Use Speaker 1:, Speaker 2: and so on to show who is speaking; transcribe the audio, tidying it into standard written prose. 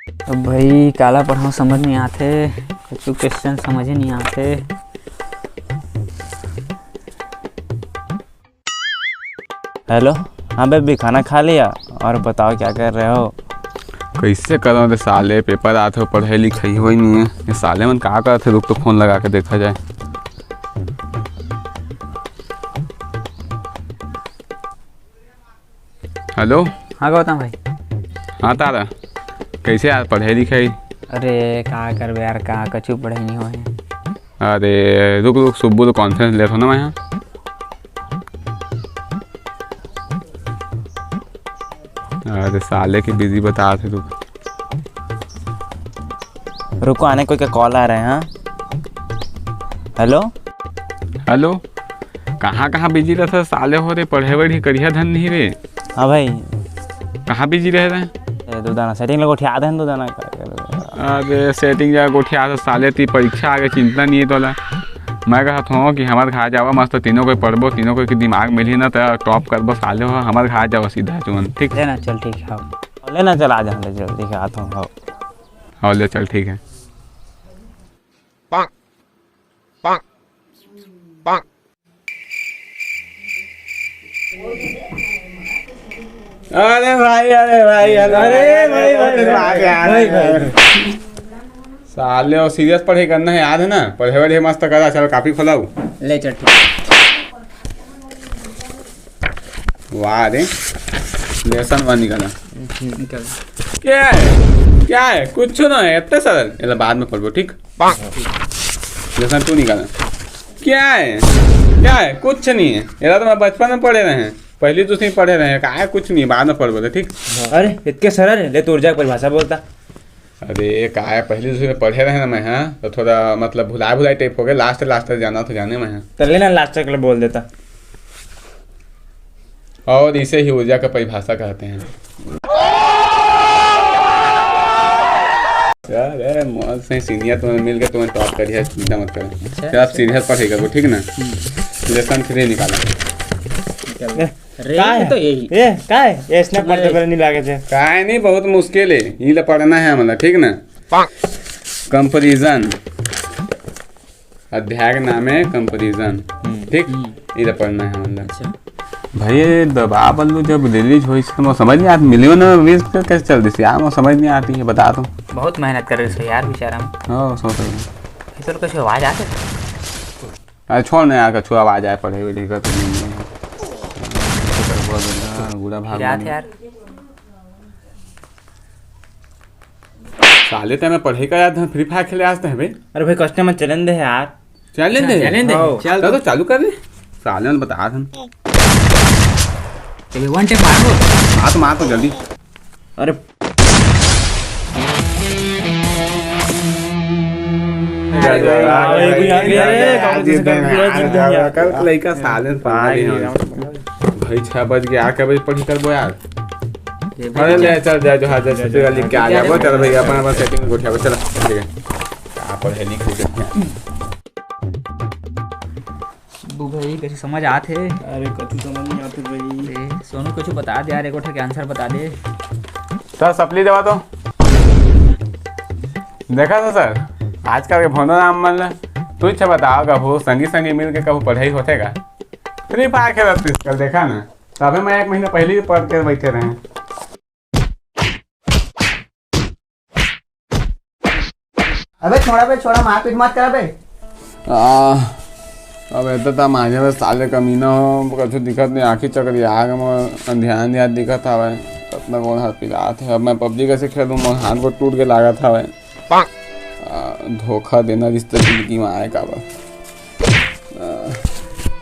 Speaker 1: तो भाई काला पढ़ाऊँ समझ नहीं आते, कुछ क्वेश्चन समझ ही नहीं आते।
Speaker 2: हेलो, हाँ बेबी, खाना खा लिया? और बताओ क्या कर रहे हो?
Speaker 3: कैसे करो रे साले, पेपर आते हो, पढ़ाई लिखाई हो ही नहीं है। ये साले मन कहाँ करते, रुक तो फोन लगा के देखा जाए। हेलो।
Speaker 1: हाँ गौतम भाई।
Speaker 3: हाँ तारा, कैसे यार पढ़ाई लिखाई?
Speaker 1: अरे कहाँ करबे यार, कहाँ कछु पढ़ाई नहीं हो।
Speaker 3: अरे रुक रुक, सुब्बू तो कॉन्फ्रेंस लेट हो ना मैं यहाँ। अरे साले की बिजी बता थे तू।
Speaker 2: रुको, आने कोई का कॉल आ रहा है। हाँ हेलो।
Speaker 3: हेलो, कहाँ कहाँ बिजी रहता साले, हो रे पढ़े वढ़ी करिया धन नहीं रे।
Speaker 2: हाँ भाई,
Speaker 3: कहाँ बिजी रह रहे?
Speaker 2: दो दाना सेटिंग लगो, उठा दे दो दाना।
Speaker 3: अरे सेटिंग जा गोठिया तो साले ती परीक्षा आगे चिंता नहीं है तोला। मैं कहता हूँ कि हमारे घर जाओ मस्त, तीनों कोई पढ़बो, तीनों कोई दिमाग मिली ना तो टॉप करबो साले हो। हमारे घर जाओ सीधा चुन, ठीक
Speaker 1: लेना चल, ठीक है।
Speaker 2: लेना चल, आ जाओ जल्दी आता हूँ।
Speaker 3: हाँ ले चल, ठीक है।
Speaker 2: अरे भाई, अरे भाई, अरे भाई,
Speaker 3: साले और सीरियस पढ़ाई करना है, याद है ना? पढ़े वढ़े मस्त करा, चलो काफी खोलाऊ।
Speaker 1: ले चल, ठीक।
Speaker 3: वाह रे, लेसन वन निकला।
Speaker 1: निकल।
Speaker 3: क्या है, क्या है? कुछ ना है, इतने सरल। ये बाद में पढ़बो, ठीक। लेसन तू निकाला। क्या है, क्या है? कुछ नहीं है। ये तो मैं बचपन में पढ़े रहे हैं, पहली दूसरी पढ़े रहे हैं। कहा कुछ नहीं, बाद में पढ़बो, ठीक।
Speaker 2: अरे इतने सरल है, ले तू ऊर्जा परिभाषा बोलता।
Speaker 3: अरे कहा है, पहली दूसरी में पढ़े रहे ना मैं। हाँ तो थोड़ा मतलब भुलाई टाइप हो गया, लास्ट तक जाना तो जाने में है।
Speaker 2: तो लेना लास्ट तक बोल देता।
Speaker 3: और इसे ही ऊर्जा का परिभाषा कहते हैं। अरे मौत से सीनियर तुम्हें मिल गया, तुम्हें टॉप करिए, चिंता मत करो। चल आप सीरियस पढ़ेगा वो, ठीक ना? लेसन 3 निकाला।
Speaker 1: तो यही
Speaker 2: ये स्नैप पढ़ते पहले नहीं लागे थे।
Speaker 3: काय नहीं, बहुत मुश्किल है ये पढ़ना है हमारा, ठीक ना? कंपैरिजन, अध्याय का नाम है कंपैरिजन, ठीक। ये पढ़ना है हमारा। भाई दबा बल्लू जब रिलीज हुई वो समझ नहीं आती, मिलियन व्यूज कैसे चल रही यार, वो समझ नहीं आती है, बता दो।
Speaker 1: बहुत मेहनत कर रहे हो यार बेचारा।
Speaker 3: हाँ सोच रहे
Speaker 1: तो कुछ आवाज आते।
Speaker 3: अरे छोड़ ना यार, कछु आवाज आए पढ़े हुए ठीक है तो बुरा भाग
Speaker 1: यार।
Speaker 3: साले तो मैं पढ़े का याद, फ्री फायर खेले आज तो है भाई।
Speaker 2: अरे भाई कस्टमर चलन दे यार,
Speaker 3: चल
Speaker 1: चल
Speaker 3: तो चालू कर दे। साले ने बता था
Speaker 1: चलिए वन टाइम मारो।
Speaker 3: मार तो जल्दी।
Speaker 2: अरे
Speaker 3: भाई 6 बज गया, 8 बजे पढ़ी करबो यार। अरे ले चल जा, जो हाथ से लिख के आ जाबो। चल भाई अपन सेटिंग गोठियाबो, चल ठीक है। क्या पढ़े लिख
Speaker 1: भाई कैसे समझ आते?
Speaker 2: अरे कछु समझ नहीं आती भाई।
Speaker 1: सोनू कुछ बता दे यार, एक के आंसर बता दे।
Speaker 3: सर सप्ली देवा तो देखा था सर, आजकल के भोनो नाम मन तू अच्छा बताओ, कभू संगी मिल के कभू पढ़ाई होते का? फ्री फायर खेलती कल देखा ना, तभी मैं 1 महीना पहले ही पढ़ के बैठे रहे।
Speaker 4: अबे छोड़ा मारपीट मत कर बे।
Speaker 3: अब ऐसा था माझे में साले कमीना हो, कछु दिक्कत नहीं, आँखी चक्कर आग में ध्यान दिक्कत था भाई, अपना कौन हाथ पिला थे। अब मैं पबजी कैसे खेलूँ, मोर हाथ को टूट के लागा था भाई। धोखा देना रिश्ते जिंदगी में आएगा बस।